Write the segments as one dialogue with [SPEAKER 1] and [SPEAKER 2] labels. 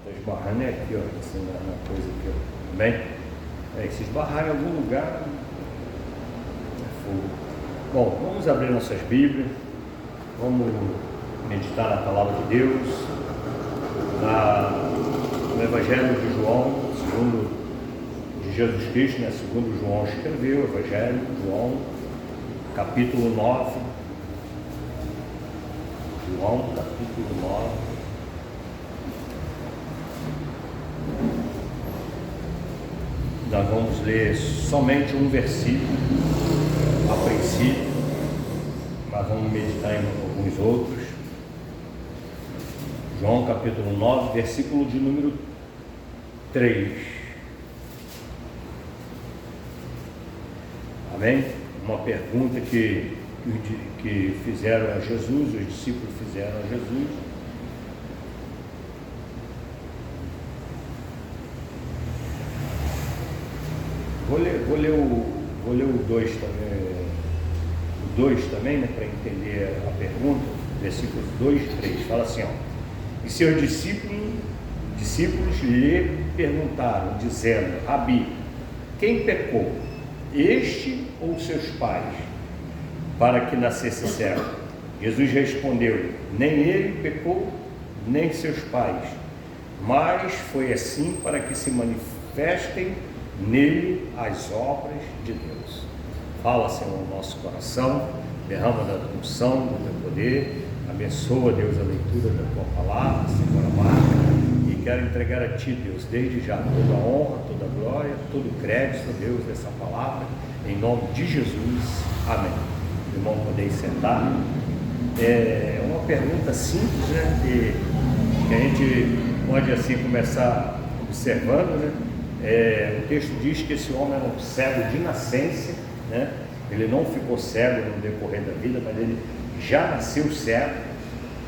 [SPEAKER 1] Estou esbarrando aqui, ó, assim, na coisa aqui, ó. Bem, se esbarrar em algum lugar, é fogo. Bom, vamos abrir nossas Bíblias, vamos meditar na Palavra de Deus, no Evangelho de João, segundo de Jesus Cristo, né? Segundo João escreveu, Evangelho de João, capítulo 9. João, capítulo 9. Nós vamos ler somente um versículo a princípio, mas vamos meditar em alguns outros. João capítulo 9, versículo de número 3. Amém? Uma pergunta que fizeram a Jesus, os discípulos fizeram a Jesus. Vou ler o 2 também, o 2 também, né, para entender a pergunta, versículos 2 e 3, fala assim, ó: e seus discípulos lhe perguntaram, dizendo: Rabi, quem pecou, este ou seus pais, para que nascesse cego? Jesus respondeu: nem ele pecou, nem seus pais, mas foi assim para que se manifestem nele as obras de Deus. Fala, Senhor, o nosso coração, derrama da tua unção, do teu poder, abençoa, Deus, a leitura da tua palavra, Senhor amado, e quero entregar a ti, Deus, desde já toda a honra, toda a glória, todo o crédito, Deus, dessa palavra, em nome de Jesus, amém. Irmão, podeis sentar. É uma pergunta simples, né, que a gente pode assim começar observando, né? O texto diz que esse homem era um cego de nascença, né? Ele não ficou cego no decorrer da vida, mas ele já nasceu cego.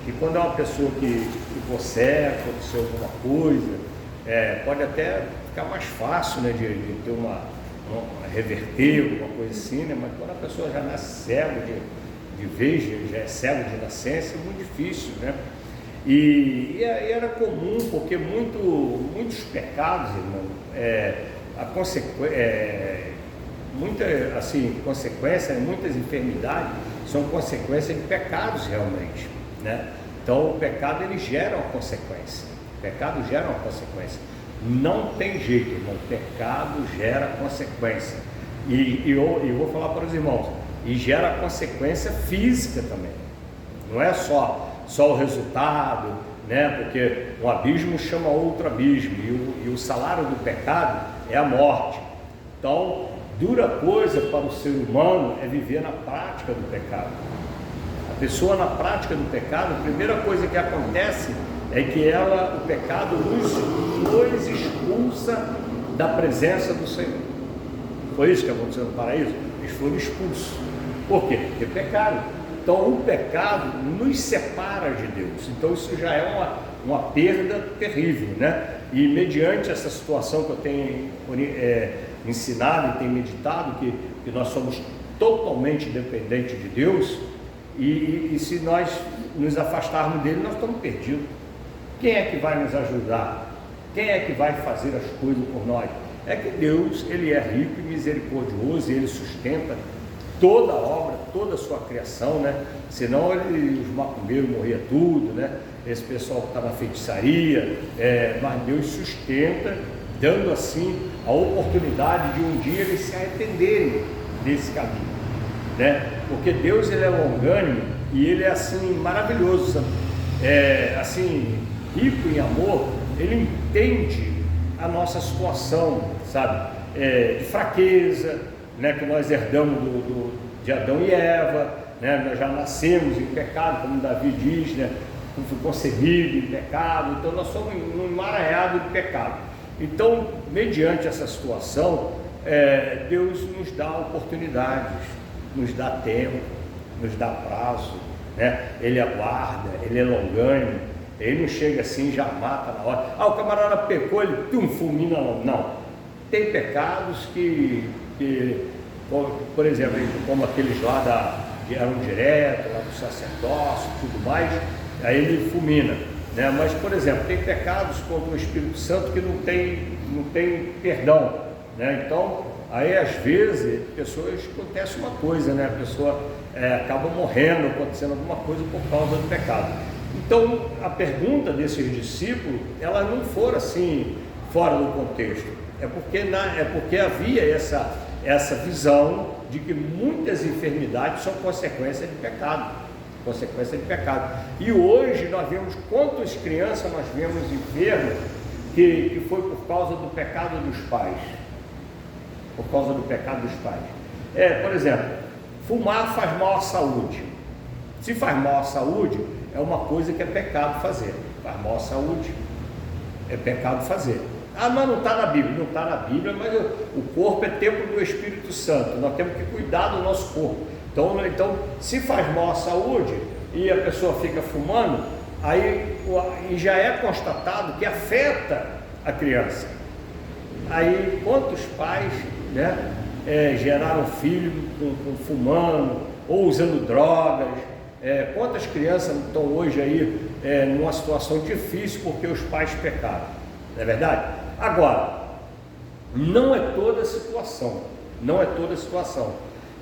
[SPEAKER 1] E quando é uma pessoa que ficou cego, aconteceu alguma coisa, pode até ficar mais fácil, né, de ter uma reverter, alguma coisa assim, né? Mas quando a pessoa já nasce cego de vez, já é cego de nascença, é muito difícil, né? E era comum, porque muitos pecados, irmão, muitas enfermidades são consequência de pecados realmente, né? Então o pecado ele gera uma consequência, não tem jeito, irmão, o pecado gera consequência, e eu vou falar para os irmãos, e gera consequência física também, não é só o resultado, né? Porque um abismo chama outro abismo, e o salário do pecado é a morte. Então, dura coisa para o ser humano é viver na prática do pecado. A pessoa na prática do pecado, a primeira coisa que acontece é que o pecado nos expulsa da presença do Senhor. Foi isso que aconteceu no paraíso? Eles foram expulsos. Por quê? Porque pecaram. Então o pecado nos separa de Deus, então isso já é uma perda terrível, né? E mediante essa situação que eu tenho ensinado e tenho meditado, que nós somos totalmente dependentes de Deus, e se nós nos afastarmos dele, nós estamos perdidos. Quem é que vai nos ajudar? Quem é que vai fazer as coisas por nós? É que Deus, ele é rico e misericordioso, e ele sustenta toda a obra, toda a sua criação, né? Senão os macumbeiros morriam tudo, né? Esse pessoal que está na feitiçaria, mas Deus sustenta, dando assim a oportunidade de um dia eles se arrependerem desse caminho, né? Porque Deus, ele é longânimo e ele é assim maravilhoso, sabe? Assim, rico em amor, ele entende a nossa situação, sabe? De fraqueza, né, que nós herdamos de Adão e Eva, né? Nós já nascemos em pecado, como Davi diz, né? Fui concebido em pecado, então nós somos um emaranhado de pecado. Então, mediante essa situação, Deus nos dá oportunidades, nos dá tempo, nos dá prazo, né? Ele aguarda, ele é longânimo, ele não chega assim e já mata na hora. O camarada pecou, ele fulmina, não. Tem pecados que, por exemplo, como aqueles lá que eram direto, lá do sacerdócio e tudo mais, aí ele fulmina, né? Mas, por exemplo, tem pecados contra o Espírito Santo que não tem perdão, né? Então, aí às vezes, pessoas, acontece uma coisa, né? A pessoa acaba morrendo, acontecendo alguma coisa por causa do pecado. Então, a pergunta desses discípulos, ela não for assim, fora do contexto. É porque havia essa visão de que muitas enfermidades são consequência de pecado. Consequência de pecado. E hoje nós vemos quantas crianças nós vemos enfermas que foi por causa do pecado dos pais. Por causa do pecado dos pais. Por exemplo, fumar faz mal à saúde. Se faz mal à saúde, é uma coisa que é pecado fazer. Faz mal à saúde, é pecado fazer. Mas não está na Bíblia. Não está na Bíblia, mas o corpo é templo do Espírito Santo. Nós temos que cuidar do nosso corpo. Então, se faz mal à saúde e a pessoa fica fumando, aí já é constatado que afeta a criança. Aí quantos pais, né, geraram filho fumando ou usando drogas? Quantas crianças estão hoje aí numa situação difícil porque os pais pecaram? Não é verdade? Agora, não é toda situação,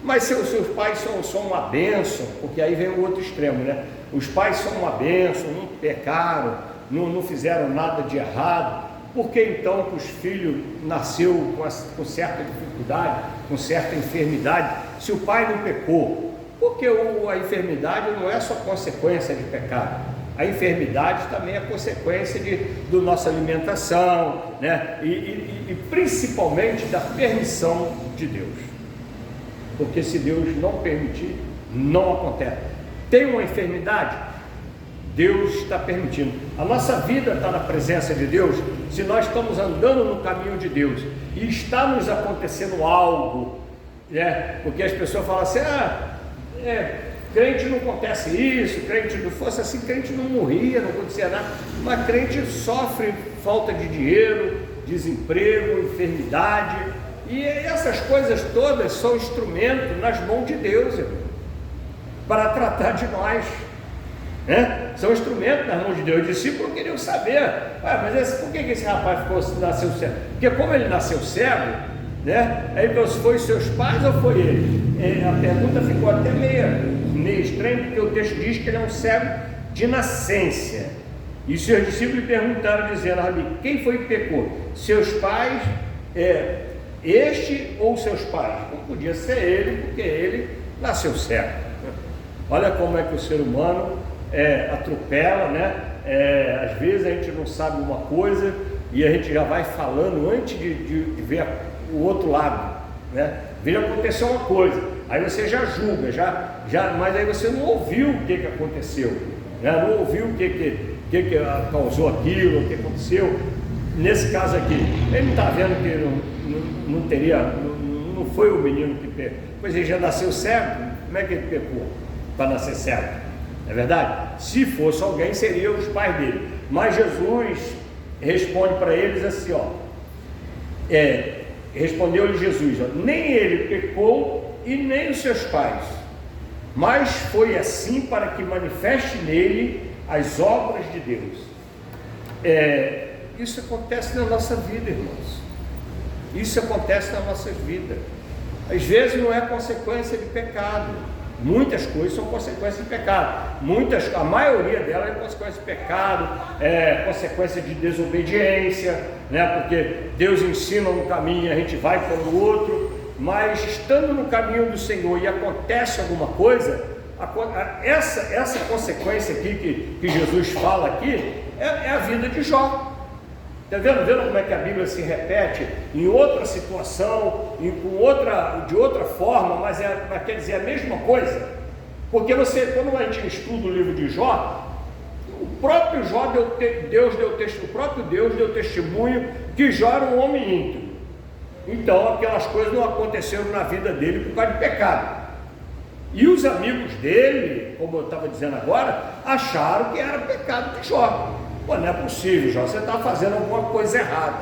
[SPEAKER 1] mas se os seus pais são uma bênção, porque aí vem o outro extremo, né? Os pais são uma bênção, não pecaram, não fizeram nada de errado, por que então que os filhos nasceu com certa dificuldade, com certa enfermidade, se o pai não pecou? Porque a enfermidade não é só consequência de pecado. A enfermidade também é consequência da nossa alimentação, né? E principalmente da permissão de Deus. Porque se Deus não permitir, não acontece. Tem uma enfermidade, Deus está permitindo. A nossa vida está na presença de Deus, se nós estamos andando no caminho de Deus e está nos acontecendo algo, né? Porque as pessoas falam assim, crente não acontece isso, crente não fosse assim, crente não morria, não acontecia nada, mas crente sofre falta de dinheiro, desemprego, enfermidade, e essas coisas todas são instrumentos nas mãos de Deus, irmão, para tratar de nós, né? São instrumentos nas mãos de Deus. Os discípulos queriam saber, mas por que esse rapaz nasceu cego? Porque como ele nasceu cego, né? Aí foi seus pais ou foi ele? A pergunta ficou até meio estranha, porque o texto diz que ele é um cego de nascença. E seus discípulos perguntaram, dizendo, Rabi, quem foi que pecou? Seus pais, este ou seus pais? Não podia ser ele, porque ele nasceu cego. Olha como é que o ser humano atropela, né? Às vezes a gente não sabe uma coisa e a gente já vai falando antes de ver o outro lado, né? Veja, aconteceu uma coisa, aí você já julga, mas aí você não ouviu o que aconteceu, né? Não ouviu o que causou aquilo, o que aconteceu. Nesse caso aqui, ele não está vendo que não foi o menino que pecou, pois ele já nasceu cego. Como é que ele pecou para nascer cego? Não é verdade? Se fosse alguém, seriam os pais dele. Mas Jesus responde para eles assim, respondeu-lhe Jesus, nem ele pecou e nem os seus pais, mas foi assim para que manifeste nele as obras de Deus. Isso acontece na nossa vida, irmãos. Isso acontece na nossa vida. Às vezes não é consequência de pecado. Muitas coisas são consequências de pecado. A maioria delas é consequência de pecado, consequência de desobediência, né? Porque Deus ensina um caminho e a gente vai para o outro, mas estando no caminho do Senhor e acontece alguma coisa, essa consequência aqui que Jesus fala aqui é a vida de Jó. Está vendo como é que a Bíblia se repete em outra situação, de outra forma, mas quer dizer a mesma coisa? Porque quando a gente estuda o livro de Jó, o próprio Deus deu testemunho que Jó era um homem íntegro. Então aquelas coisas não aconteceram na vida dele por causa de pecado. E os amigos dele, como eu estava dizendo agora, acharam que era pecado de Jó. Pô, não é possível, Jó, você está fazendo alguma coisa errada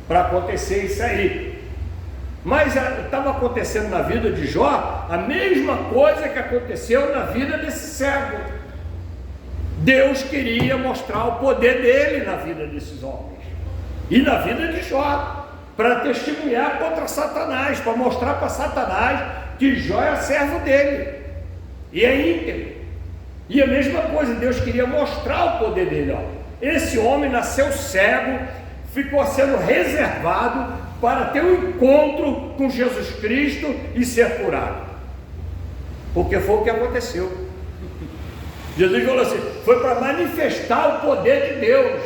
[SPEAKER 1] para acontecer isso aí. Mas estava acontecendo na vida de Jó a mesma coisa que aconteceu na vida desse cego. Deus queria mostrar o poder dele na vida desses homens e na vida de Jó, para testemunhar contra Satanás, para mostrar para Satanás que Jó é servo dele e é íntegro. E a mesma coisa, Deus queria mostrar o poder dele. Esse homem nasceu cego, ficou sendo reservado para ter um encontro com Jesus Cristo e ser curado, porque foi o que aconteceu. Jesus falou assim, foi para manifestar o poder de Deus,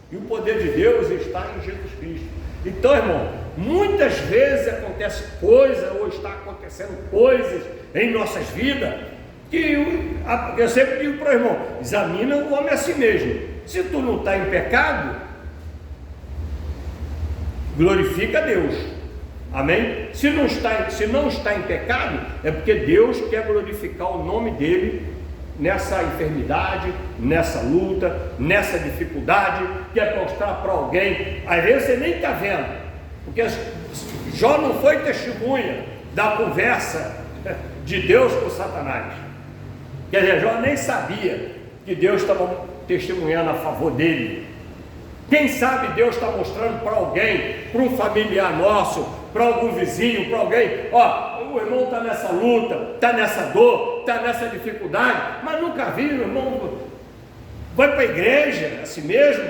[SPEAKER 1] e o poder de Deus está em Jesus Cristo. Então, irmão, muitas vezes acontece coisa, ou está acontecendo coisas em nossas vidas, que eu sempre digo para o irmão, examina o homem a si mesmo. Se tu não está em pecado, glorifica a Deus, amém? Se não está em pecado, é porque Deus quer glorificar o nome dele nessa enfermidade, nessa luta, nessa dificuldade, quer mostrar para alguém. Às vezes você nem está vendo, porque Jó não foi testemunha da conversa de Deus com Satanás. Quer dizer, Jó nem sabia que Deus estava testemunhando a favor dele. Quem sabe Deus está mostrando para alguém, para um familiar nosso, para algum vizinho, para alguém, o irmão está nessa luta, está nessa dor, está nessa dificuldade, mas nunca viu, o irmão vai para a igreja, assim mesmo,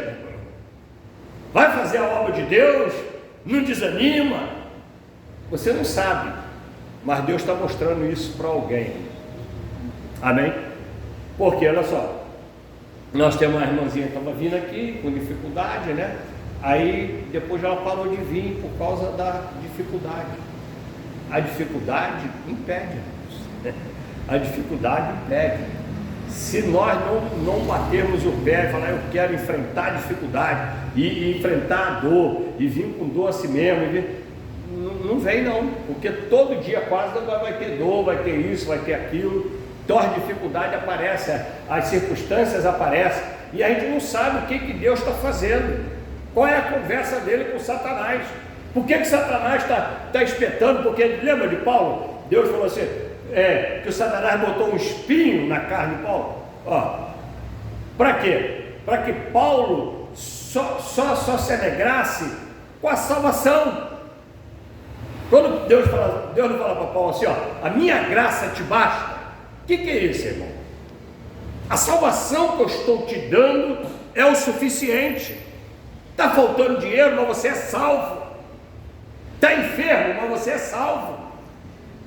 [SPEAKER 1] vai fazer a obra de Deus, não desanima. Você não sabe, mas Deus está mostrando isso para alguém, amém? Porque, olha só, nós temos uma irmãzinha que estava vindo aqui com dificuldade, né? Aí depois ela parou de vir por causa da dificuldade. A dificuldade impede, a dificuldade impede. Se nós não batermos o pé e falar, eu quero enfrentar a dificuldade e enfrentar a dor e vir com dor assim mesmo, não vem não, porque todo dia quase vai ter dor, vai ter isso, vai ter aquilo. Então a dificuldade aparece, as circunstâncias aparecem, e a gente não sabe o que Deus está fazendo, qual é a conversa dele com Satanás. Por que Satanás está espetando? Porque lembra de Paulo? Deus falou assim, que o Satanás botou um espinho na carne de Paulo. Para quê? Para que Paulo só se alegrasse com a salvação. Quando Deus não fala para Paulo assim, a minha graça te basta. O que é isso, irmão? A salvação que eu estou te dando é o suficiente. Está faltando dinheiro, mas você é salvo. Está enfermo, mas você é salvo.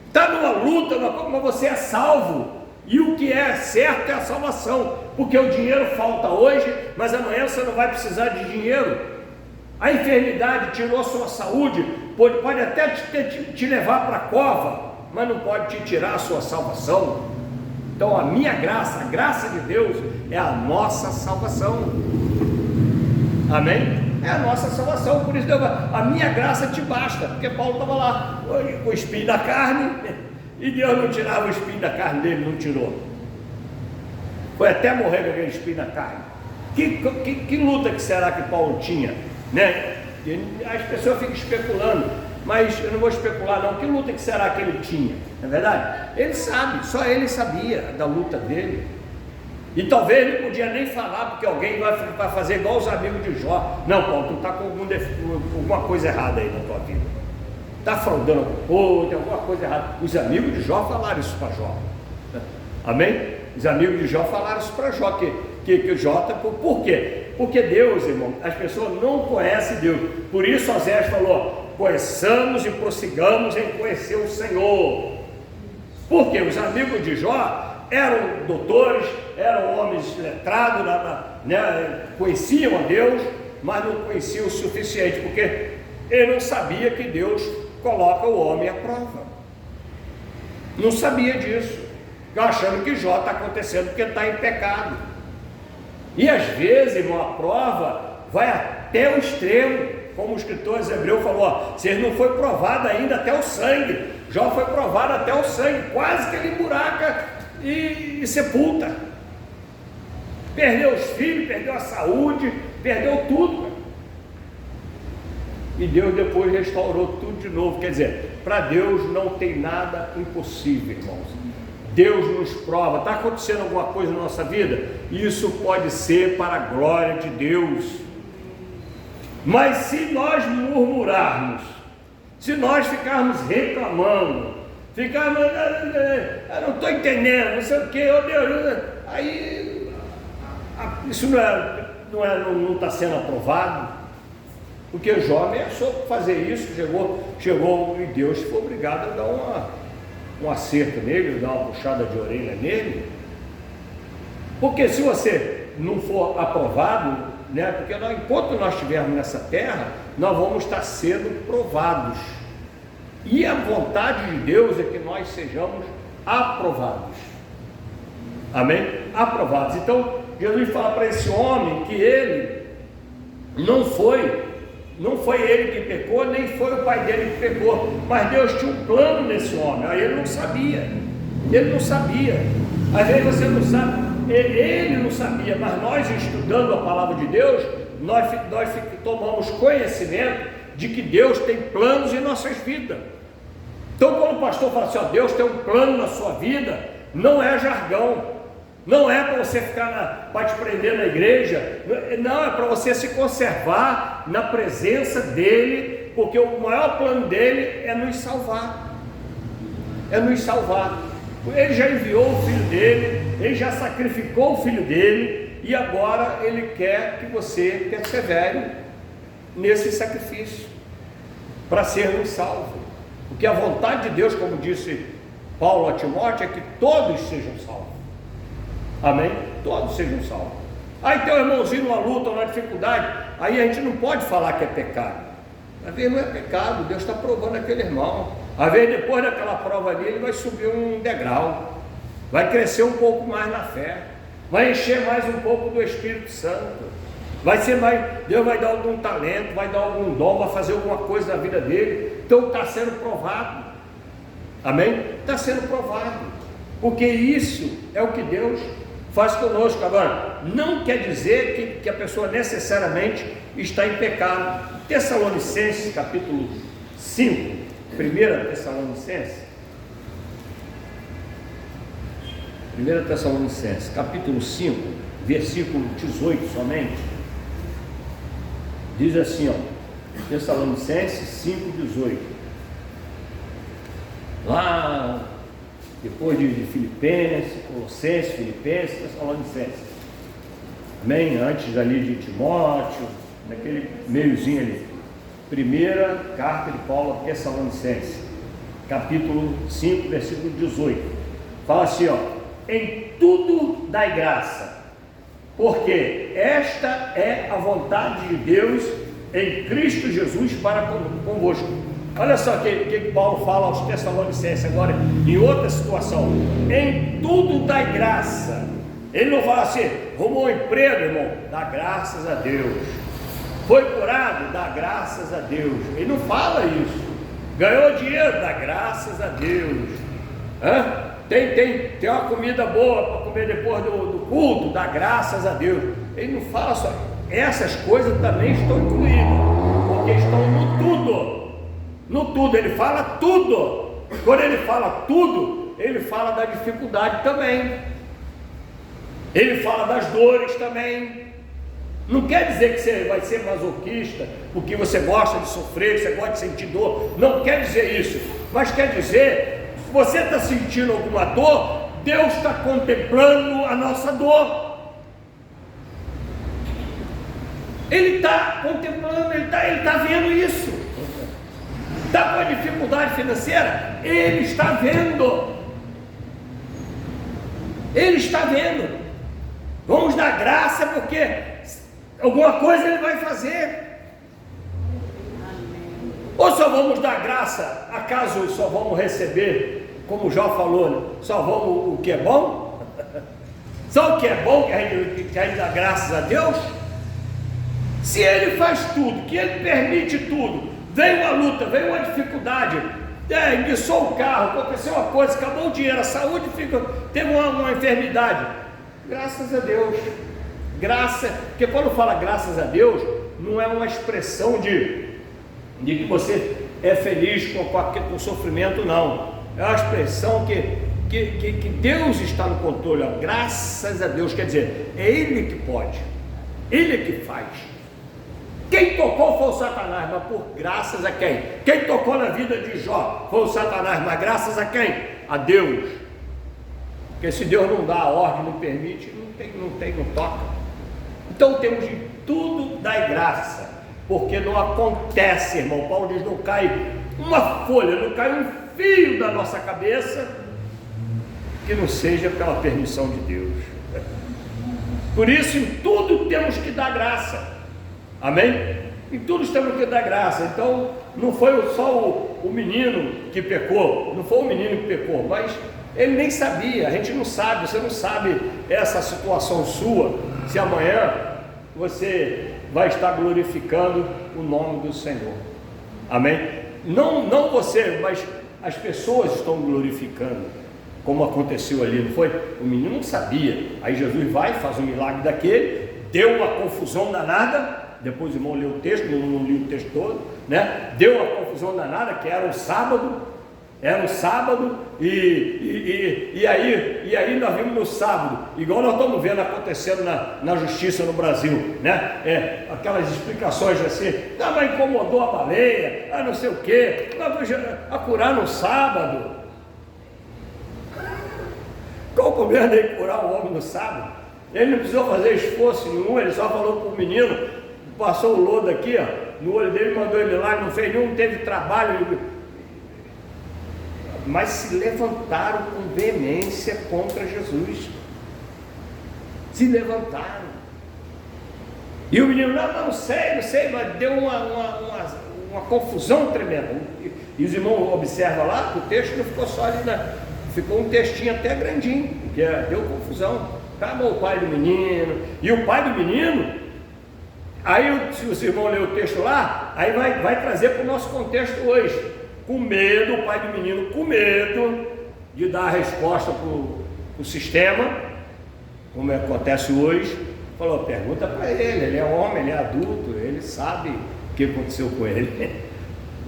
[SPEAKER 1] Está numa luta, mas você é salvo. E o que é certo é a salvação, porque o dinheiro falta hoje, mas amanhã você não vai precisar de dinheiro. A enfermidade tirou a sua saúde, pode até te levar para a cova, mas não pode te tirar a sua salvação. Então a minha graça, a graça de Deus é a nossa salvação, amém? É a nossa salvação. Por isso Deus, a minha graça te basta, porque Paulo estava lá com o espinho da carne, e Deus não tirava o espinho da carne dele, não tirou, foi até morrer com aquele espinho na carne. Que luta que será que Paulo tinha, né? As pessoas ficam especulando, mas eu não vou especular não, que luta que será que ele tinha, não é verdade? Ele sabe, só ele sabia da luta dele, e talvez ele não podia nem falar, porque alguém vai fazer igual os amigos de Jó. Não, Paulo, tu está com alguma coisa errada aí na tua vida, está fraudando alguma coisa, tem alguma coisa errada. Os amigos de Jó falaram isso para Jó, amém? Os amigos de Jó falaram isso para Jó, que Jó, por quê? Porque Deus, irmão, as pessoas não conhecem Deus, por isso Osés falou, conheçamos e prossigamos em conhecer o Senhor. Porque os amigos de Jó eram doutores, eram homens letrados, conheciam a Deus, mas não conheciam o suficiente, porque ele não sabia que Deus coloca o homem à prova, não sabia disso, achando que Jó está acontecendo porque está em pecado. E às vezes, irmão, a prova vai até o extremo, como o escritor Hebreu falou, se ele não foi provado ainda até o sangue. Jó foi provado até o sangue, quase que ele emburaca e sepulta, perdeu os filhos, perdeu a saúde, perdeu tudo, e Deus depois restaurou tudo de novo. Quer dizer, para Deus não tem nada impossível, irmãos. Deus nos prova, está acontecendo alguma coisa na nossa vida, isso pode ser para a glória de Deus. Mas se nós murmurarmos, se nós ficarmos reclamando, ficarmos, eu não estou entendendo, não sei o que, oh Deus, aí isso não está sendo aprovado, porque Jó ameaçou fazer isso, chegou e Deus foi obrigado a dar um acerto nele, dar uma puxada de orelha nele, porque se você não for aprovado, né, porque enquanto nós estivermos nessa terra, nós vamos estar sendo provados, e a vontade de Deus é que nós sejamos aprovados, amém? Aprovados. Então Jesus fala para esse homem que ele não foi ele que pecou, nem foi o pai dele que pecou, mas Deus tinha um plano nesse homem. Aí ele não sabia, às vezes você não sabe, ele não sabia, mas nós estudando a palavra de Deus, nós tomamos conhecimento de que Deus tem planos em nossas vidas. Então quando o pastor fala assim, ó, Deus tem um plano na sua vida, não é jargão, não é para você ficar para te prender na igreja, não, é para você se conservar na presença dele, porque o maior plano dele é nos salvar, ele já enviou o filho dele, ele já sacrificou o filho dele, e agora ele quer que você persevere nesse sacrifício, para sermos salvos, porque a vontade de Deus, como disse Paulo a Timóteo, é que todos sejam salvos. Amém? Todos sejam salvos. Aí tem um irmãozinho numa luta, numa dificuldade, aí a gente não pode falar que é pecado. Às vezes não é pecado, Deus está provando aquele irmão. Às vezes depois daquela prova ali, ele vai subir um degrau, vai crescer um pouco mais na fé, vai encher mais um pouco do Espírito Santo, vai ser mais, Deus vai dar algum talento, vai dar algum dom, vai fazer alguma coisa na vida dele. Então está sendo provado. Amém? Está sendo provado, porque isso é o que Deus faz conosco. Agora, não quer dizer que a pessoa necessariamente está em pecado. Tessalonicenses, capítulo 5, 1 Tessalonicenses, capítulo 5, versículo 18 somente, diz assim, ó, Tessalonicenses 5, 18, lá depois de Filipenses, Colossenses, Filipenses, Tessalonicenses, amém? Antes ali de Timóteo, naquele meiozinho ali, primeira carta de Paulo a Tessalonicenses, capítulo 5, versículo 18, fala assim, ó, em tudo dai graça, porque esta é a vontade de Deus em Cristo Jesus para convosco. Olha só o que Paulo fala aos Tessalonicenses agora, em outra situação, em tudo dai graça. Ele não fala assim, arrumou um emprego, irmão, dá graças a Deus, foi curado, dá graças a Deus. Ele não fala isso. Ganhou dinheiro, dá graças a Deus. Tem uma comida boa para comer depois do culto, dá graças a Deus. Ele não fala só, essas coisas também estão incluídas, porque estão no tudo, ele fala tudo. Quando ele fala tudo, ele fala da dificuldade também, ele fala das dores também. Não quer dizer que você vai ser masoquista porque você gosta de sofrer, você gosta de sentir dor, não quer dizer isso, mas quer dizer, se você está sentindo alguma dor, Deus está contemplando a nossa dor. Ele está contemplando, ele está vendo isso. Está com a dificuldade financeira? Ele está vendo. Ele está vendo. Vamos dar graça, porque alguma coisa ele vai fazer. Ou só vamos dar graça, acaso só vamos receber, como o Jó falou, né? Só vamos o que é bom? Só o que é bom que a gente dá graças a Deus? Se ele faz tudo, que ele permite tudo, veio uma luta, veio uma dificuldade, enguiçou o carro, aconteceu uma coisa, acabou o dinheiro, a saúde teve uma enfermidade, graças a Deus. Graça, porque quando fala graças a Deus, não é uma expressão de que você é feliz com o sofrimento, não. É uma expressão que que Deus está no controle, ó, graças a Deus, quer dizer, é Ele que pode, Ele é que faz. Quem tocou foi o Satanás, mas por graças a quem? Quem tocou na vida de Jó foi o Satanás, mas graças a quem? A Deus. Porque se Deus não dá a ordem, não permite, não toca. Então temos de tudo dar graça, porque não acontece, irmão. Paulo diz, não cai uma folha, não cai um fio da nossa cabeça que não seja pela permissão de Deus. Por isso, em tudo temos que dar graça. Amém? Em tudo temos que dar graça. Então, não foi só o menino que pecou, não foi o menino que pecou, mas ele nem sabia. A gente não sabe, você não sabe essa situação sua, se amanhã você vai estar glorificando o nome do Senhor. Amém? Não você, mas as pessoas estão glorificando, como aconteceu ali, não foi? O menino não sabia. Aí Jesus vai, faz um milagre daquele, deu uma confusão danada. Depois o irmão leu o texto, não li o texto todo, né? Deu uma confusão danada, que era um sábado, e aí nós vimos no sábado, igual nós estamos vendo acontecendo na justiça no Brasil, né? Aquelas explicações assim, mas incomodou a baleia, não sei o que, a curar no sábado. Qual o problema dele curar o homem no sábado? Ele não precisou fazer esforço nenhum, ele só falou para o menino, passou o lodo aqui, ó, no olho dele, mandou ele lá, não fez nenhum, não teve trabalho, mas se levantaram com veemência contra Jesus, se levantaram, e o menino, não sei, mas deu uma confusão tremenda, e os irmãos observam lá, o texto não ficou só ali, ficou um textinho até grandinho, porque deu confusão, acabou o pai do menino, e o pai do menino, aí se os irmãos lerem o texto lá, aí vai trazer para o nosso contexto hoje, com medo, o pai do menino com medo de dar a resposta para o sistema, como acontece hoje, falou, pergunta para ele é homem, ele é adulto, ele sabe o que aconteceu com ele,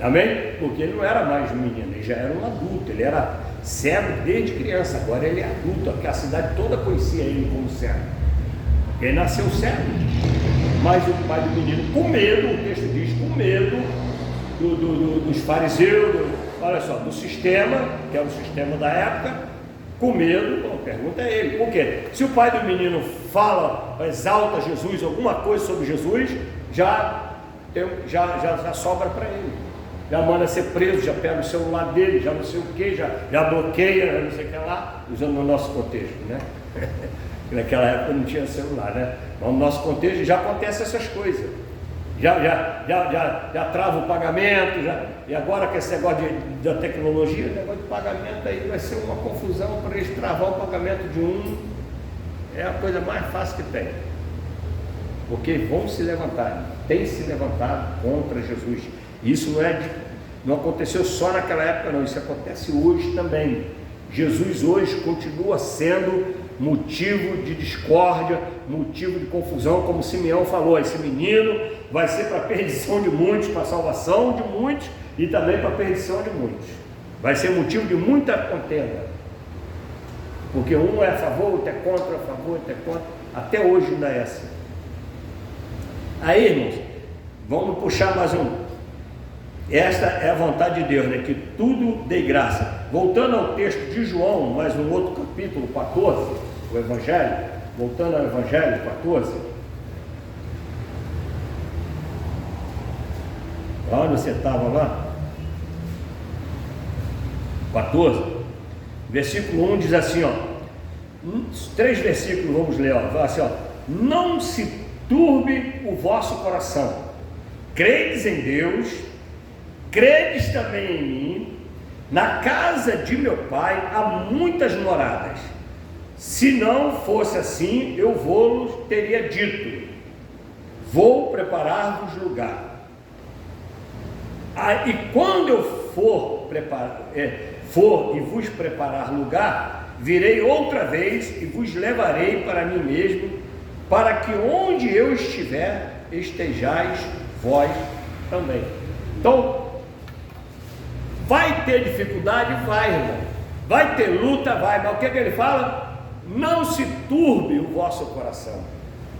[SPEAKER 1] amém? Porque ele não era mais um menino, ele já era um adulto, ele era cego desde criança, agora ele é adulto, porque a cidade toda conhecia ele como cego, porque ele nasceu cego. Mas o pai do menino com medo, o texto diz, com medo dos fariseus, olha só, do sistema, que era o sistema da época, com medo, pergunta a ele, por quê? Se o pai do menino fala, exalta Jesus, alguma coisa sobre Jesus, já sobra para ele, já manda ser preso, já pega o celular dele, já não sei o que, já bloqueia, não sei o que lá, usando no nosso contexto, né? Naquela época não tinha celular, né? Mas no nosso contexto já acontece essas coisas, já trava o pagamento, e agora com esse negócio da tecnologia, o negócio de pagamento aí vai ser uma confusão para eles travar o pagamento de um, é a coisa mais fácil que tem, porque vão se levantar, tem se levantado contra Jesus. Isso não aconteceu só naquela época não, isso acontece hoje também. Jesus hoje continua sendo motivo de discórdia, motivo de confusão, como Simeão falou, esse menino vai ser para a perdição de muitos, para a salvação de muitos e também para a perdição de muitos, vai ser motivo de muita contenda, porque um é a favor, outro é contra, a favor, outro é contra, até hoje ainda é assim. Aí, irmãos, vamos puxar mais um. Esta é a vontade de Deus, né? Que tudo dê graça. Voltando ao texto de João, mais um outro capítulo, 14, o Evangelho, voltando ao Evangelho 14. Onde você estava lá? 14, versículo 1 diz assim, ó, 3 versículos vamos ler, ó, assim, ó, não se turbe o vosso coração, credes em Deus, credes também em mim, na casa de meu pai há muitas moradas, se não fosse assim, eu vou-vos teria dito, vou preparar-vos lugar, e quando eu for e vos preparar lugar, virei outra vez e vos levarei para mim mesmo, para que onde eu estiver, estejais vós também. Então, vai ter dificuldade? Vai, irmão. vai ter luta, vai, mas o que ele fala? Não se turbe o vosso coração.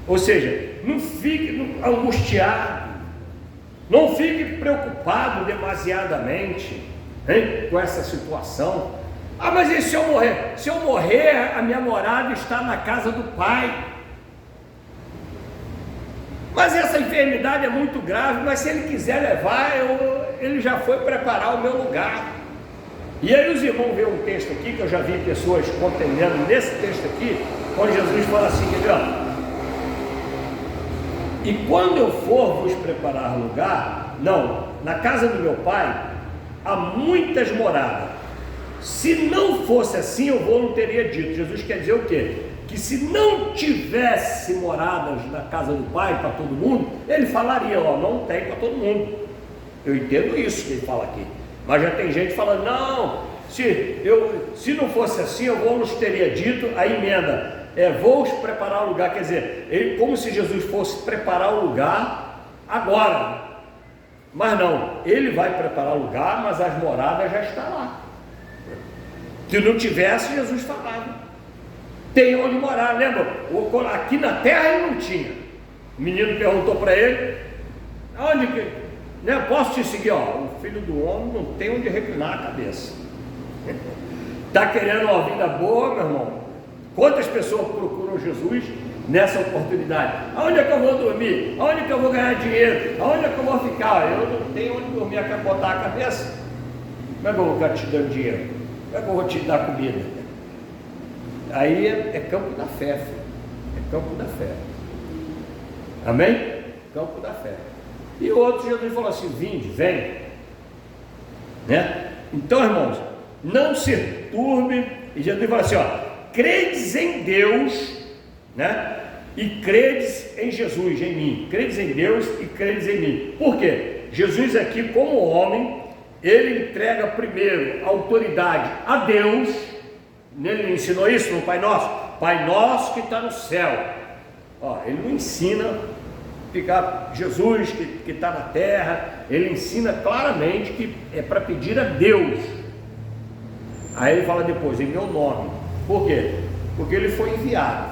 [SPEAKER 1] Ou seja, não fique angustiado, não fique preocupado demasiadamente, hein, com essa situação. Ah, mas e se eu morrer? Se eu morrer, a minha morada está na casa do Pai. Mas essa enfermidade é muito grave, mas se ele quiser levar, ele já foi preparar o meu lugar. E aí os irmãos veem um texto aqui, que eu já vi pessoas contendendo nesse texto aqui, onde Jesus fala assim, quer ver, ó, e quando eu for vos preparar lugar, não, na casa do meu Pai há muitas moradas. Se não fosse assim, eu não teria dito. Jesus quer dizer o quê? Que se não tivesse moradas na casa do Pai para todo mundo, ele falaria, ó, não tem para todo mundo. Eu entendo isso que ele fala aqui. Mas já tem gente falando, não, se não fosse assim, eu vos teria dito. A emenda vou preparar o lugar, quer dizer, como se Jesus fosse preparar o lugar agora. Mas não, ele vai preparar o lugar, mas as moradas já estão lá. Se não tivesse, Jesus falava, tem onde morar, lembra? Aqui na terra ele não tinha. O menino perguntou para ele, aonde que, né, posso te seguir? Ó, o filho do homem não tem onde reclinar a cabeça. Está querendo uma vida boa, meu irmão? Quantas pessoas procuram Jesus nessa oportunidade? Aonde é que eu vou dormir? Aonde é que eu vou ganhar dinheiro? Aonde é que eu vou ficar? Eu não tenho onde dormir, quer botar a cabeça? Como é que eu vou ficar te dando dinheiro? Como é que eu vou te dar comida? Aí é campo da fé, filho. É campo da fé. Amém? Campo da fé. E outro, Jesus falou assim, vinde, vem, né? Então, irmãos, não se turbe. E Jesus fala assim, ó, credes em Deus, né? E credes em Jesus, em mim. Credes em Deus e credes em mim. Por quê? Jesus aqui, como homem, ele entrega primeiro a autoridade a Deus. Ele ensinou isso no Pai Nosso. Pai Nosso que está no céu. Ó, ele não ensina ficar Jesus que está na terra. Ele ensina claramente que é para pedir a Deus. Aí ele fala depois, em meu nome. Por quê? Porque ele foi enviado.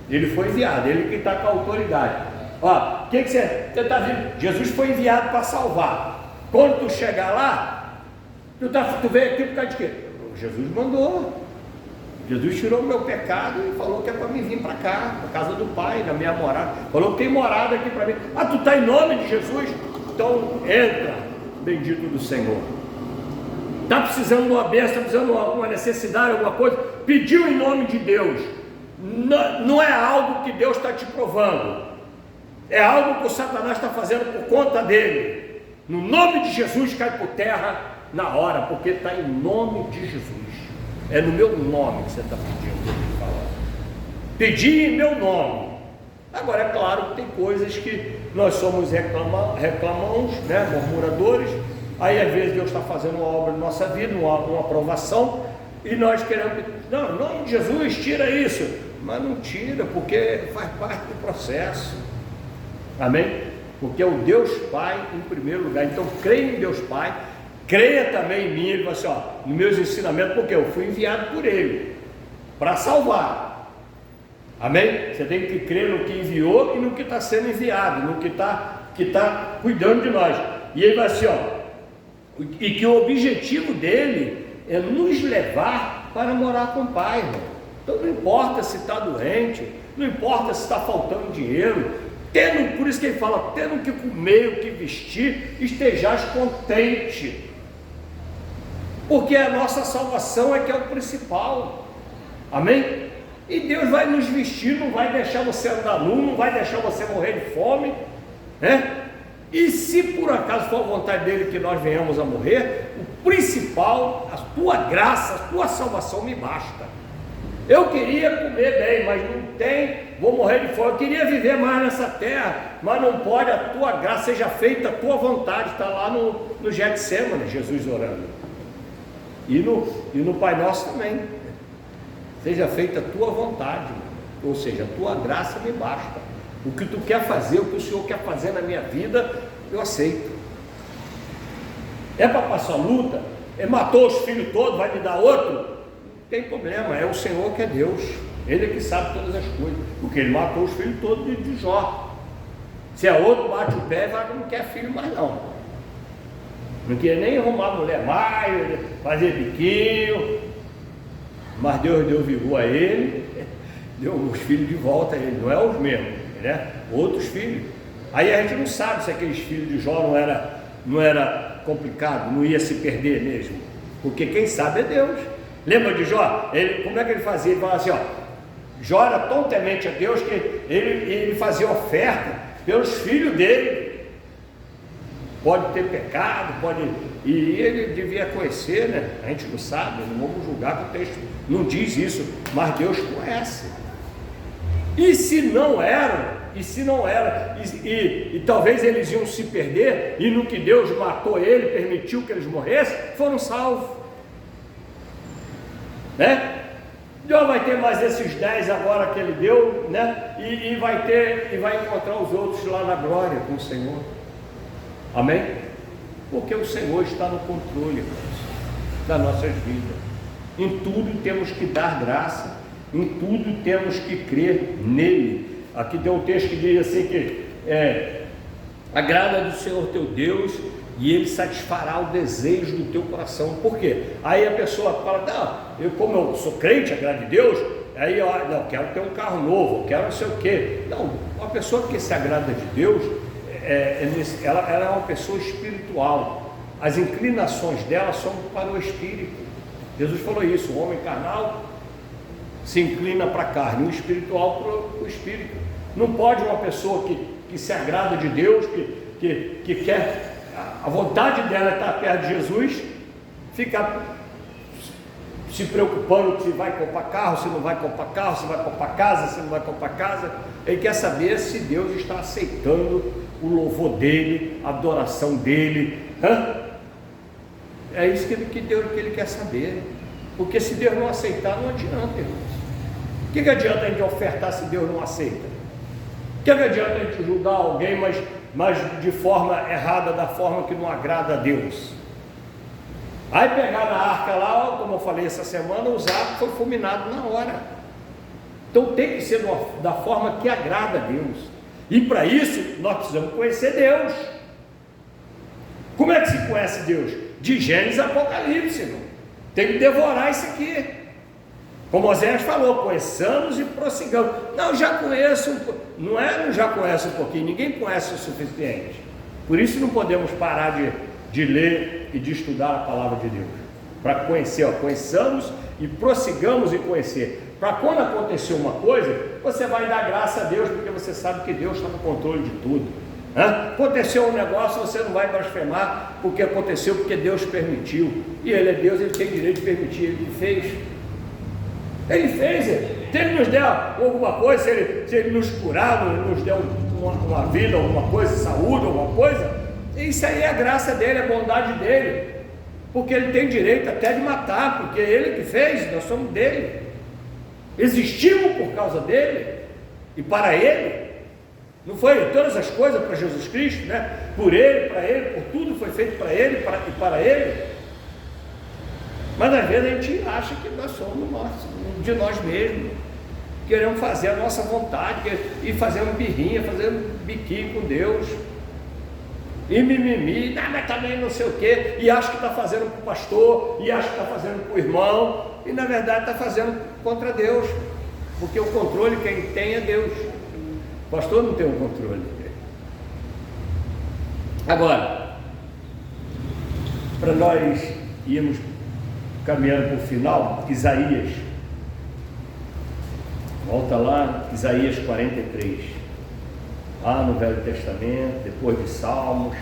[SPEAKER 1] Ele foi enviado, ele que está com a autoridade. Ó, o que você está vendo? Jesus foi enviado para salvar. Quando tu chegar lá, tu veio aqui por causa de quê? Jesus mandou. Jesus tirou o meu pecado e falou que é para mim vir para cá, para casa do Pai, na minha morada. Falou que tem morada aqui para mim. Ah, tu está em nome de Jesus? Então entra, bendito do Senhor. Está precisando de uma bênção, está precisando de alguma necessidade, alguma coisa? Pediu em nome de Deus. Não é algo que Deus está te provando. É algo que o Satanás está fazendo por conta dele. No nome de Jesus cai por terra na hora, porque está em nome de Jesus. É no meu nome que você está pedindo. Pedir em meu nome. Agora é claro que tem coisas que nós somos reclamamos, né, murmuradores. Aí às vezes Deus está fazendo uma obra na nossa vida, uma aprovação, e nós queremos, não, em nome de Jesus tira isso, mas não tira, porque faz parte do processo. Amém? Porque é o Deus Pai em primeiro lugar. Então creia em Deus Pai, creia também em mim. Ele fala assim, ó, nos meus ensinamentos, porque eu fui enviado por Ele para salvar. Amém? Você tem que crer no que enviou e no que está sendo enviado, no que está cuidando de nós. E ele vai assim, ó, e que o objetivo dele é nos levar para morar com o Pai, irmão. Então não importa se está doente, não importa se está faltando dinheiro, por isso que ele fala, tendo o que comer, o que vestir, estejais contente, porque a nossa salvação é que é o principal. Amém? E Deus vai nos vestir, não vai deixar você andar nu, não vai deixar você morrer de fome, né? E se por acaso for a vontade dele que nós venhamos a morrer, o principal, a tua graça, a tua salvação me basta. Eu queria comer bem, mas não tem, vou morrer de fome. Eu queria viver mais nessa terra, mas não pode. A tua graça seja feita, a tua vontade. Está lá no Getsemane, Jesus orando. E no Pai Nosso também. Seja feita a tua vontade, ou seja, a tua graça me basta. O que tu quer fazer, o que o Senhor quer fazer na minha vida, eu aceito. É para passar luta? Ele matou os filhos todos, vai me dar outro? Não tem problema, é o Senhor que é Deus. Ele é que sabe todas as coisas. Porque ele matou os filhos todos de Jó. Se é outro, bate o pé e fala que não quer filho mais não. Não queria nem arrumar mulher mais, fazer biquinho. Mas Deus deu vigor a ele, deu os filhos de volta a ele. Não é os mesmos, né? Outros filhos. Aí a gente não sabe se aqueles filhos de Jó não era complicado, não ia se perder mesmo. Porque quem sabe é Deus. Lembra de Jó? Como é que ele fazia? Ele falava assim, ó, Jó era tão temente a Deus que ele fazia oferta pelos filhos dele. Pode ter pecado, e ele devia conhecer, né? A gente não sabe, não vamos julgar, que o texto não diz isso, mas Deus conhece. E se não era, e talvez eles iam se perder, e no que Deus matou ele, permitiu que eles morressem, foram salvos, né? Deus vai ter mais esses 10 agora que ele deu, né? E vai encontrar os outros lá na glória com o Senhor. Amém? Porque o Senhor está no controle das nossas vidas. Em tudo temos que dar graça, em tudo temos que crer nele. Aqui tem um texto que diz assim que agrada do Senhor teu Deus e ele satisfará o desejo do teu coração. Por quê? Aí a pessoa fala, não, como eu sou crente, agrada de Deus, aí eu quero ter um carro novo, eu quero não sei o quê. Não, uma pessoa que se agrada de Deus, ela é uma pessoa espiritual. As inclinações dela são para o espírito. Jesus falou isso, o homem carnal se inclina para a carne, o espiritual para o espírito. Não pode uma pessoa que se agrada de Deus, que quer, a vontade dela é estar perto de Jesus, ficar se preocupando se vai comprar carro, se não vai comprar carro, se vai comprar casa, se não vai comprar casa. Ele quer saber se Deus está aceitando o louvor dele, a adoração dele. É isso que ele quer saber. Porque se Deus não aceitar, não adianta, irmãos. O que adianta a gente ofertar se Deus não aceita? O que adianta a gente julgar alguém, mas de forma errada, da forma que não agrada a Deus? Aí pegar na arca lá, como eu falei essa semana, o arco foi fulminado na hora. Então tem que ser da forma que agrada a Deus. E para isso nós precisamos conhecer Deus. Como é que se conhece Deus? De Gênesis a Apocalipse, irmão. Tem que devorar isso aqui. Como Oséias falou, conheçamos e prossigamos. Não, já conheço, não já conheço um pouquinho, ninguém conhece o suficiente. Por isso não podemos parar de ler e de estudar a palavra de Deus. Para conhecer, conheçamos e prossigamos em conhecer. Para quando acontecer uma coisa, você vai dar graça a Deus, porque você sabe que Deus está no controle de tudo. Aconteceu um negócio, você não vai blasfemar, porque aconteceu, porque Deus permitiu. E Ele é Deus, Ele tem direito de permitir, Ele fez. Ele fez, se Ele nos der alguma coisa, se ele nos curar, nos der uma vida, alguma coisa, saúde, alguma coisa, isso aí é a graça dele, a bondade dele, porque Ele tem direito até de matar, porque é Ele que fez, nós somos dele, existimos por causa dele e para Ele. Não foi todas as coisas para Jesus Cristo, né? Por Ele, para Ele, por tudo foi feito para Ele e para Ele. Mas às vezes a gente acha que nós somos de nós mesmos, queremos fazer a nossa vontade e fazendo birrinha, fazendo biquinho com Deus, e mimimi, mas também não sei o que, e acha que está fazendo para o pastor, e acha que está fazendo para o irmão, e na verdade está fazendo contra Deus, porque o controle quem tem é Deus. O pastor não tem o controle. Agora, para nós irmos caminhando para o final, Isaías, volta lá, Isaías 43, lá no Velho Testamento, depois de Salmos.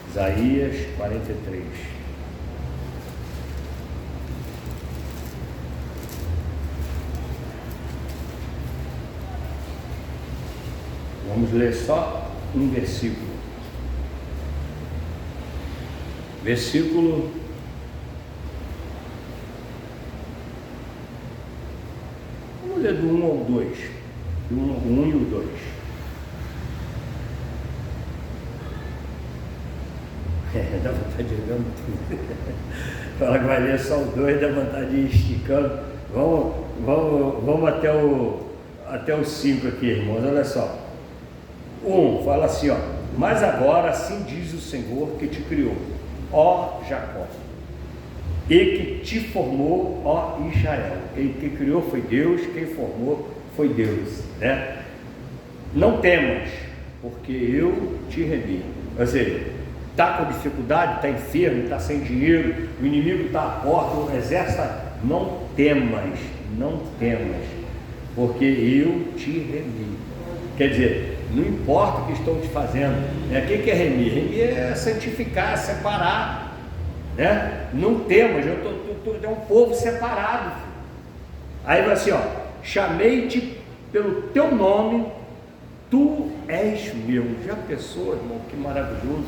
[SPEAKER 1] Isaías 43. Vamos ler só um versículo. Vamos ler do 1 ao 2. Do 1 e o 2. dá vontade de ler tudo. Fala que vai ler só o 2, dá vontade de ir esticando. Vamos até o 5 aqui, irmãos, olha só. 1, fala assim, ó. Mas agora assim diz o Senhor que te criou, ó Jacó, e que te formou, ó Israel. Quem criou foi Deus, quem formou foi Deus, né? Não temas, porque eu te remi. Ou seja, está com dificuldade, está enfermo, está sem dinheiro, o inimigo está à porta, o exército está... Não temas, porque eu te remi. Quer dizer, não importa o que estão te fazendo. O que é remir? Remir é santificar, separar, né? Não temas, é um povo separado. Aí vai assim, ó: chamei-te pelo teu nome, tu és meu. Já pensou, irmão? Que maravilhoso.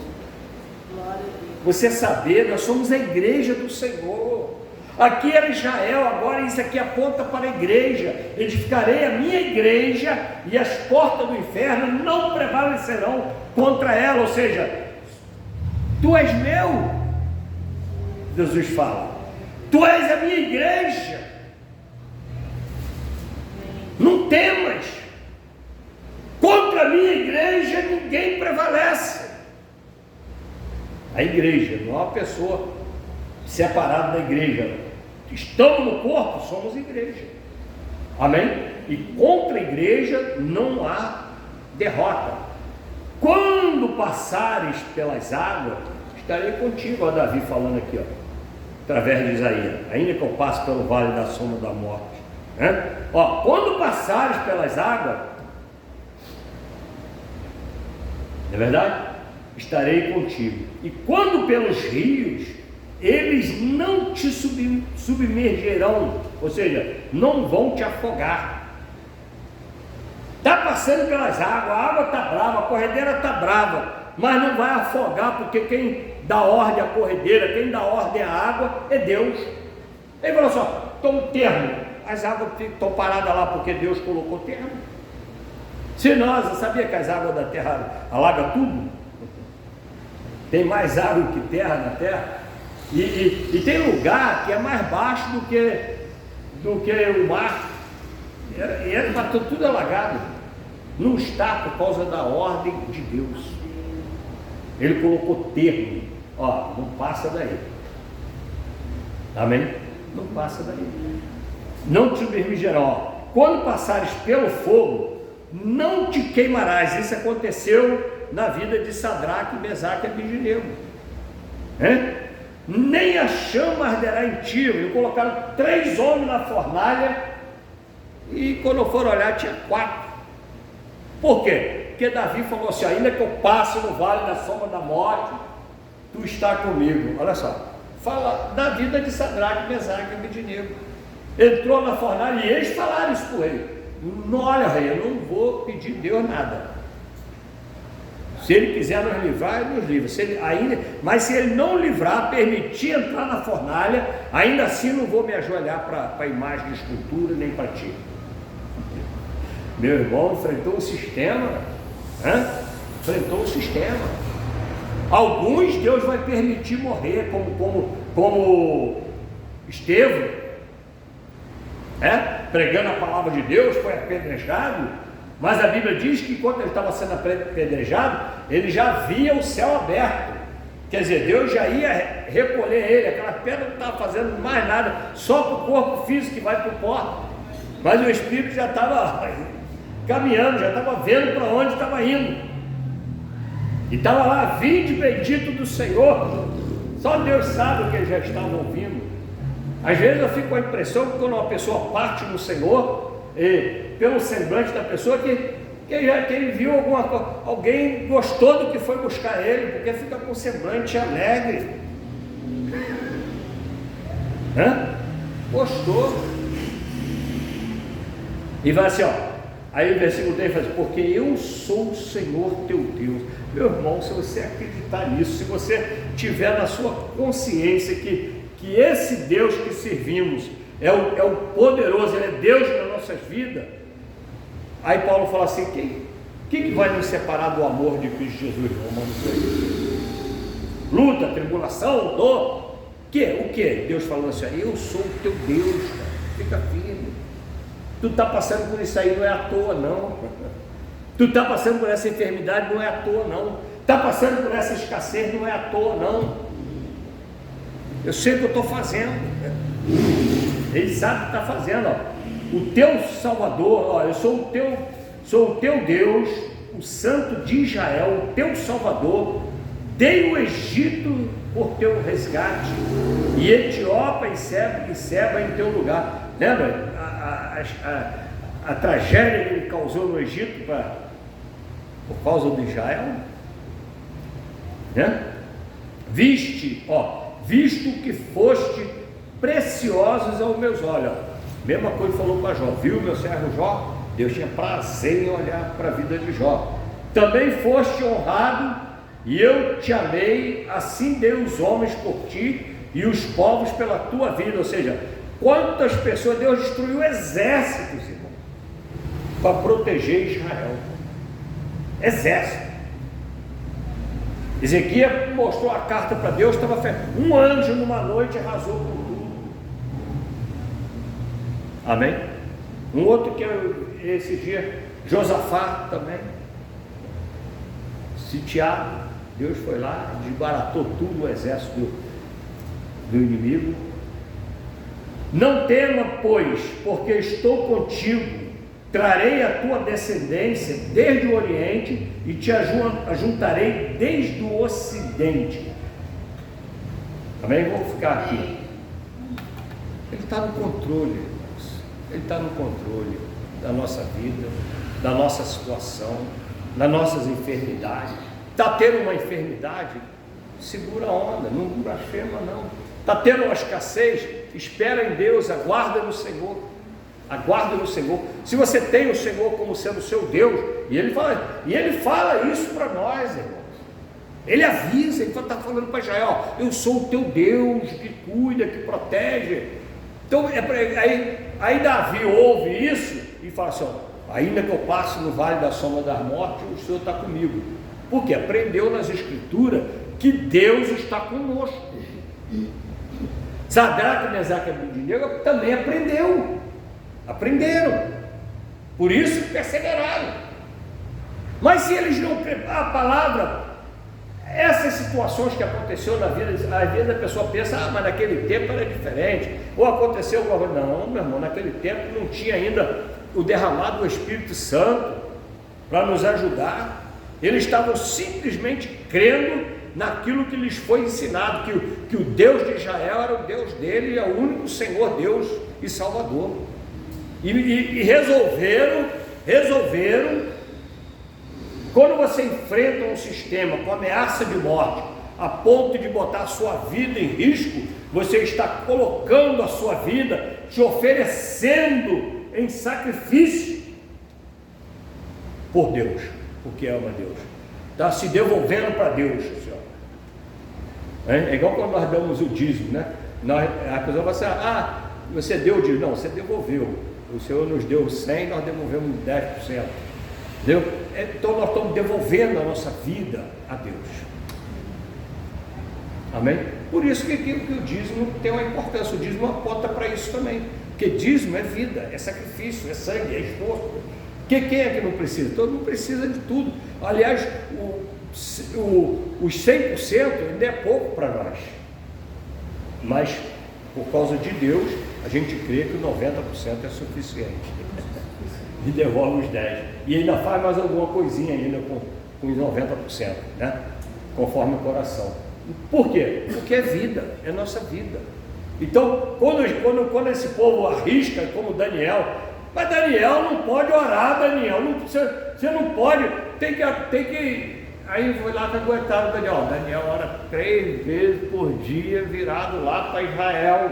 [SPEAKER 1] Você saber, nós somos a igreja do Senhor. Aqui era Israel, agora isso aqui aponta para a igreja. Edificarei a minha igreja e as portas do inferno não prevalecerão contra ela. Ou seja, tu és meu, Jesus fala, tu és a minha igreja, não temas, contra a minha igreja ninguém prevalece. A igreja, não há uma pessoa separada da igreja. Estamos no corpo, somos igreja, amém? E contra a igreja não há derrota. Quando passares pelas águas, estarei contigo. Ó, Davi falando aqui, ó, através de Isaías, ainda que eu passe pelo vale da sombra da morte, né? Ó, quando passares pelas águas, não é verdade? Estarei contigo. E quando pelos rios, eles não te submergerão, ou seja, não vão te afogar. Está passando pelas águas, a água está brava, a corredeira está brava, mas não vai afogar, porque quem dá ordem à corredeira, quem dá ordem à água é Deus. Ele falou só, estou um termo, as águas estão paradas lá porque Deus colocou termo. Se nós, sabia que as águas da terra alagam tudo? Tem mais água que terra na terra. E tem lugar que é mais baixo do que o mar, e está tudo alagado. Não está por causa da ordem de Deus. Ele colocou termo, ó, não passa daí, amém? Não passa daí, não te submergerão. Quando passares pelo fogo, não te queimarás. Isso aconteceu na vida de Sadraque, Mesaque e Abednego, né? Nem a chama arderá em ti. E colocaram 3 homens na fornalha, e quando eu for olhar tinha 4. Por quê? Porque Davi falou assim: ainda que eu passe no vale da sombra da morte, tu está comigo. Olha só, fala da vida de Sadraque, Mesaque e Abednego. Entrou na fornalha e eles falaram isso para o rei: não, olha, rei, eu não vou pedir Deus nada. Se ele quiser nos livrar, ele nos livra. Mas se ele não livrar, permitir entrar na fornalha, ainda assim não vou me ajoelhar para a imagem de escultura, nem para ti. Meu irmão enfrentou o sistema, né? Enfrentou o sistema. Alguns Deus vai permitir morrer, como Estevão, pregando a palavra de Deus, foi apedrejado. Mas a Bíblia diz que enquanto ele estava sendo apedrejado, ele já via o céu aberto. Quer dizer, Deus já ia recolher ele. Aquela pedra não estava fazendo mais nada, só para o corpo físico que vai para o pó. Mas o Espírito já estava caminhando, já estava vendo para onde estava indo. E estava lá: vinde bendito do Senhor. Só Deus sabe o que eles já estavam ouvindo. Às vezes eu fico com a impressão que quando uma pessoa parte no Senhor, pelo semblante da pessoa, que ele viu alguma coisa, alguém gostou do que foi buscar ele, porque fica com semblante alegre, gostou. E vai assim, ó, aí o versículo 3 faz: porque eu sou o Senhor teu Deus. Meu irmão, se você acreditar nisso, se você tiver na sua consciência que esse Deus que servimos é o poderoso, ele é Deus nas nossas vidas. Aí Paulo fala assim: quem vai nos separar do amor de Cristo Jesus? Romanos 3. luta, tribulação, dor. O que? Deus falando assim, eu sou o teu Deus, cara. Fica firme. Tu está passando por isso aí, não é à toa não. Tu está passando por essa enfermidade, não é à toa não. Está passando por essa escassez, não é à toa não. Eu sei o que eu estou fazendo. Ele sabe o que está fazendo. Ó. O teu Salvador, ó, eu sou o teu Deus, o Santo de Israel, o teu Salvador. Dei o Egito por teu resgate, e Etiópia e Seba em teu lugar. Lembra a tragédia que ele causou no Egito por causa de Israel? Né? Visto que foste preciosos aos meus olhos. Mesma coisa falou para Jó, viu meu servo Jó? Deus tinha prazer em olhar para a vida de Jó. Também foste honrado, e eu te amei, assim dei os homens por ti, e os povos pela tua vida. Ou seja, quantas pessoas, Deus destruiu exércitos, irmão, para proteger Israel. Exército. Ezequiel mostrou a carta para Deus, estava um anjo numa noite arrasou com tudo. Amém? Um outro que esse dia, Josafá também, sitiado, Deus foi lá, desbaratou tudo o exército do inimigo. Não tema, pois, porque estou contigo, trarei a tua descendência desde o Oriente e te ajuntarei desde o Ocidente. Também vou ficar aqui. Ele está no controle, irmãos. Ele está no controle da nossa vida, da nossa situação, das nossas enfermidades. Está tendo uma enfermidade? Segura a onda, não blasfema não. Está tendo uma escassez? Espera em Deus, aguarda no Senhor. Aguarda no Senhor. Se você tem o Senhor como sendo o seu Deus, e Ele fala isso para nós, irmãos. Ele avisa, Ele está falando para Israel, eu sou o teu Deus que cuida, que protege. Então, aí Davi ouve isso e fala assim, ainda que eu passe no vale da sombra da morte, o Senhor está comigo. Porque aprendeu nas Escrituras que Deus está conosco. Sadraque, Mesaque e Abednego também aprenderam, por isso perseveraram. Mas se eles não, a palavra, essas situações que aconteceu na vida, às vezes a pessoa pensa, mas naquele tempo era diferente, ou aconteceu alguma coisa. Não, meu irmão, naquele tempo não tinha ainda o derramado do Espírito Santo para nos ajudar. Eles estavam simplesmente crendo naquilo que lhes foi ensinado, que o Deus de Israel era o Deus dele, e é o único Senhor, Deus e Salvador. E resolveram, quando você enfrenta um sistema com ameaça de morte, a ponto de botar a sua vida em risco, você está colocando a sua vida, te oferecendo em sacrifício por Deus, porque ama Deus, está se devolvendo para Deus, senhor. É igual quando nós damos o dízimo, né? A pessoa vai dizer, você deu o dízimo. Não, você devolveu. O Senhor nos deu 100, nós devolvemos 10%. Entendeu? Então nós estamos devolvendo a nossa vida a Deus. Amém? Por isso que o dízimo tem uma importância. O dízimo aponta para isso também. Porque dízimo é vida, é sacrifício, é sangue, é esforço. Quem é que não precisa? Todo mundo precisa de tudo. Aliás, os 100% ainda é pouco para nós. Mas, por causa de Deus, a gente crê que o 90% é suficiente. E devolve os 10%. E ainda faz mais alguma coisinha ainda com os 90%, né? Conforme o coração. Por quê? Porque é vida, é nossa vida. Então, quando esse povo arrisca, como Daniel, mas Daniel não pode orar, Daniel, você não pode, tem que, aí foi lá que aguentaram Daniel. Daniel ora 3 vezes por dia, virado lá para Israel,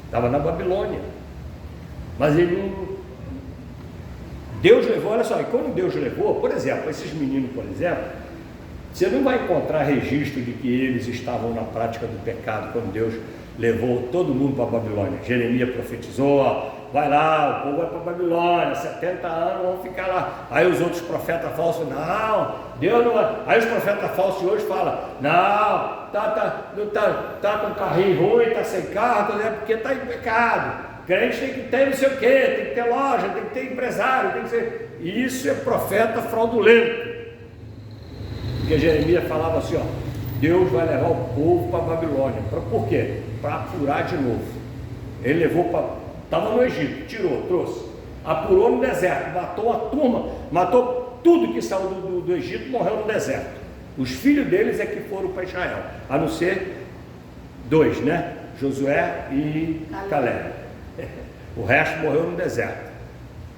[SPEAKER 1] estava na Babilônia, mas ele não, Deus levou, olha só, e quando Deus levou, por exemplo, esses meninos, por exemplo, você não vai encontrar registro de que eles estavam na prática do pecado quando Deus levou todo mundo para a Babilônia. Jeremias profetizou, vai lá, o povo vai para Babilônia, 70 anos vão ficar lá. Aí os outros profetas falsos, não, Deus não vai. Aí os profetas falsos de hoje falam, não, tá com carrinho ruim, tá sem carro, é porque tá em pecado. Crente tem que ter não sei o quê, tem que ter loja, tem que ter empresário, tem que ser. Isso é profeta fraudulento. Porque Jeremias falava assim, ó, Deus vai levar o povo para Babilônia. Por quê? Para apurar de novo. Ele levou para. Estava no Egito, tirou, trouxe, apurou no deserto, matou a turma, matou tudo que saiu do Egito, morreu no deserto. Os filhos deles é que foram para Israel, a não ser 2, né? Josué e Caleb. O resto morreu no deserto.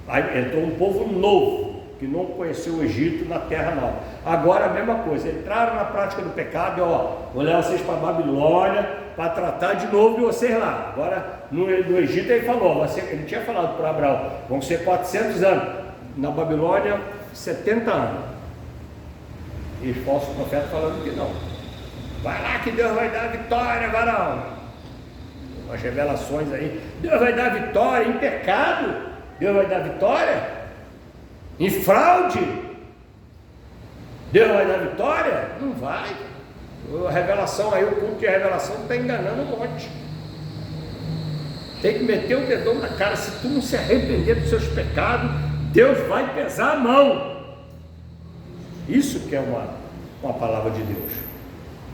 [SPEAKER 1] Aí entrou um povo novo, que não conheceu o Egito na terra nova. Agora a mesma coisa, entraram na prática do pecado, ó, vou levar vocês para Babilônia, para tratar de novo de vocês lá. Agora no Egito ele falou, ele tinha falado para Abraão, vão ser 400 anos, na Babilônia 70 anos. E os falsos profetas falando que não. Vai lá que Deus vai dar vitória, varão. As revelações aí, Deus vai dar vitória em pecado, Deus vai dar vitória em fraude, Deus vai dar vitória? Não vai. A revelação aí, o culto de revelação está enganando um monte. Tem que meter o dedão na cara. Se tu não se arrepender dos seus pecados, Deus vai pesar a mão. Isso que é uma palavra de Deus.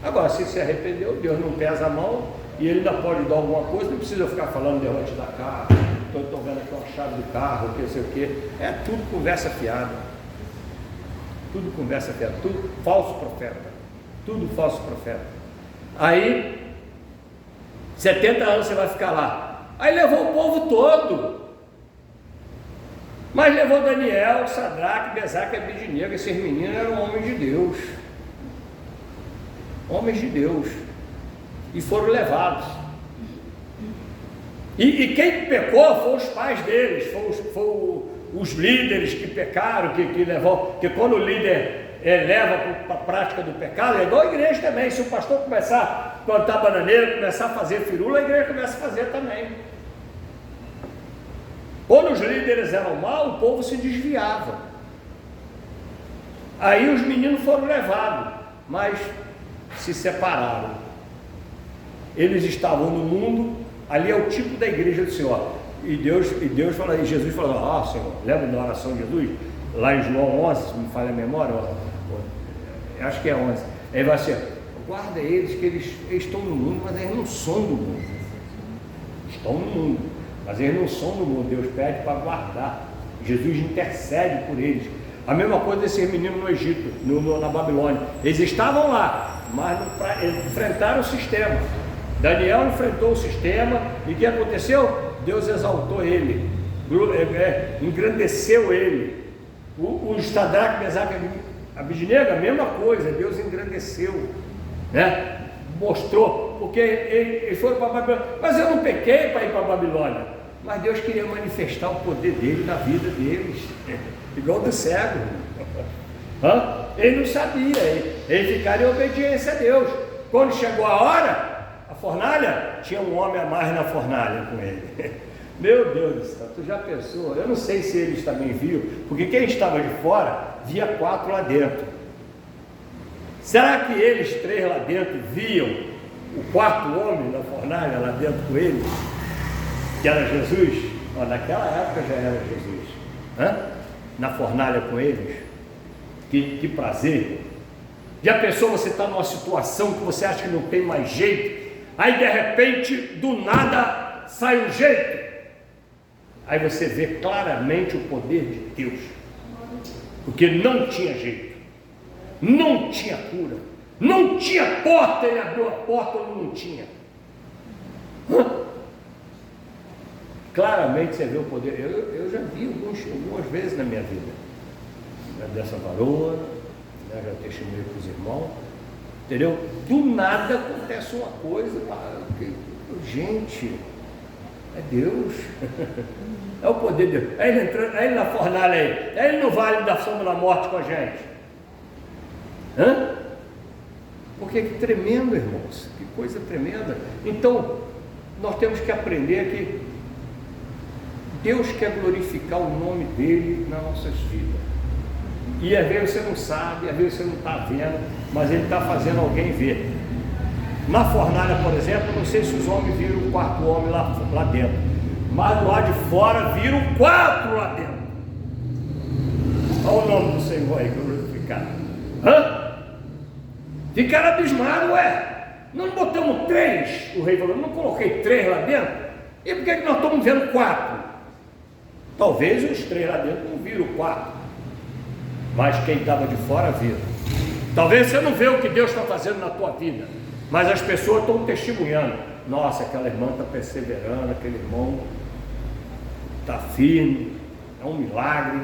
[SPEAKER 1] Agora, se arrependeu, Deus não pesa a mão e ele ainda pode dar alguma coisa, não precisa ficar falando, Deus vai te dar carro, estou vendo aqui uma chave do carro, que sei o que. É tudo conversa fiada. Tudo conversa fiada, tudo falso profeta. Tudo falso profeta. Aí 70 anos você vai ficar lá. Aí levou o povo todo. Mas levou Daniel, Sadraque, Mesaque e Abednego. Esses meninos eram homens de Deus. Homens de Deus. E foram levados. E quem pecou foram os pais deles, foram os líderes que pecaram, que levou. Porque quando o líder leva para a prática do pecado, é igual a igreja também. Se o pastor começar a plantar bananeira, começar a fazer firula, a igreja começa a fazer também. Quando os líderes eram maus, o povo se desviava. Aí os meninos foram levados, mas se separaram. Eles estavam no mundo, ali é o tipo da igreja do Senhor. E Deus fala, e Jesus falou, Senhor, lembra da oração de Jesus? Lá em João 11, se me falha a memória, acho que é 11. Aí vai ser, guarda eles, que eles estão no mundo, mas eles não são do mundo. Estão no mundo, mas eles não são do mundo. Deus pede para guardar. Jesus intercede por eles. A mesma coisa desses meninos no Egito, na Babilônia. Eles estavam lá, mas enfrentaram o sistema. Daniel enfrentou o sistema e o que aconteceu? Deus exaltou ele, engrandeceu ele. O Sadraque, Mesaque e Abednego, a mesma coisa, Deus engrandeceu, né? Mostrou, porque eles foram para Babilônia. Mas eu não pequei para ir para Babilônia, mas Deus queria manifestar o poder dele na vida deles, igual do cego. Ele não sabia, ele ficaria em obediência a Deus. Quando chegou a hora, a fornalha, tinha um homem a mais na fornalha com ele. Meu Deus do céu, tu já pensou? Eu não sei se eles também viam, porque quem estava de fora via 4 lá dentro. Será que eles 3 lá dentro viam o 4º homem na fornalha lá dentro com eles? Que era Jesus? Naquela época já era Jesus. Na fornalha com eles? Que prazer! Já pensou, você está numa situação que você acha que não tem mais jeito, aí de repente, do nada, sai um jeito. Aí você vê claramente o poder de Deus, porque não tinha jeito, não tinha cura, não tinha porta, ele abriu a porta onde não tinha. Claramente você vê o poder. Eu já vi algumas vezes na minha vida, dessa varoa, já testemunhei para os irmãos, entendeu? Do nada acontece uma coisa, gente, é Deus. É o poder de Deus. Aí ele entrando, aí ele na fornalha, aí ele no vale da sombra da morte com a gente. Porque que tremendo, irmãos, que coisa tremenda. Então nós temos que aprender que Deus quer glorificar o nome dele nas nossas vidas. E às vezes você não sabe, às vezes você não está vendo, mas ele está fazendo alguém ver. Na fornalha, por exemplo, não sei se os homens viram o quarto homem lá dentro, mas lá de fora viram 4 lá dentro. Olha o nome do Senhor aí glorificado. Ficaram abismados, nós não botamos 3, o rei falou, não coloquei 3 lá dentro, e por que nós estamos vendo 4? Talvez os 3 lá dentro não viram 4, mas quem estava de fora viu. Talvez você não vê o que Deus está fazendo na tua vida, mas as pessoas estão testemunhando. Nossa, aquela irmã está perseverando, aquele irmão está firme, é um milagre.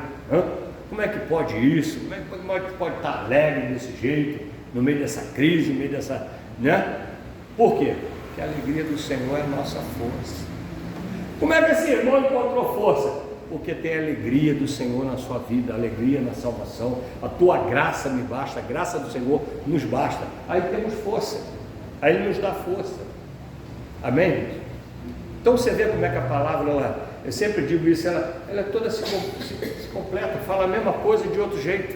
[SPEAKER 1] Como é que pode isso? Como é que pode estar alegre desse jeito, no meio dessa crise, no meio dessa, né? Por quê? Porque a alegria do Senhor é a nossa força. Como é que esse irmão encontrou força? Porque tem a alegria do Senhor na sua vida, a alegria na salvação. A tua graça me basta, a graça do Senhor nos basta. Aí temos força, aí Ele nos dá força. Amém? Então você vê como é que a palavra, eu sempre digo isso, ela é toda se completa, fala a mesma coisa de outro jeito.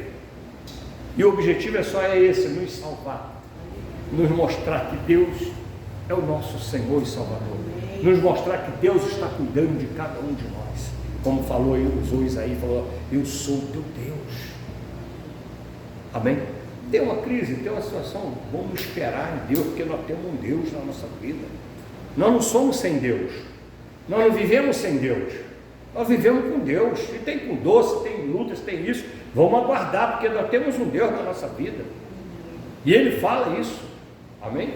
[SPEAKER 1] E o objetivo é só esse, nos salvar, nos mostrar que Deus é o nosso Senhor e Salvador, nos mostrar que Deus está cuidando de cada um de nós, como falou, usou Isaías, falou, eu sou o teu Deus. Amém? Tem uma crise, tem uma situação, vamos esperar em Deus, porque nós temos um Deus na nossa vida. Nós não somos sem Deus, nós não vivemos sem Deus, nós vivemos com Deus, e tem com doce, tem lutas, tem isso, vamos aguardar, porque nós temos um Deus na nossa vida, e Ele fala isso. Amém?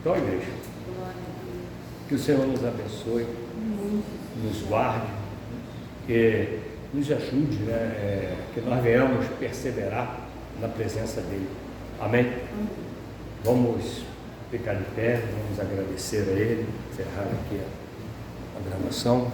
[SPEAKER 1] Então, igreja, que o Senhor nos abençoe, nos guarde, que nos ajude, né? Que nós venhamos perseverar na presença dEle. Amém? Vamos ficar de pé, vamos agradecer a Ele, encerrar aqui a gravação.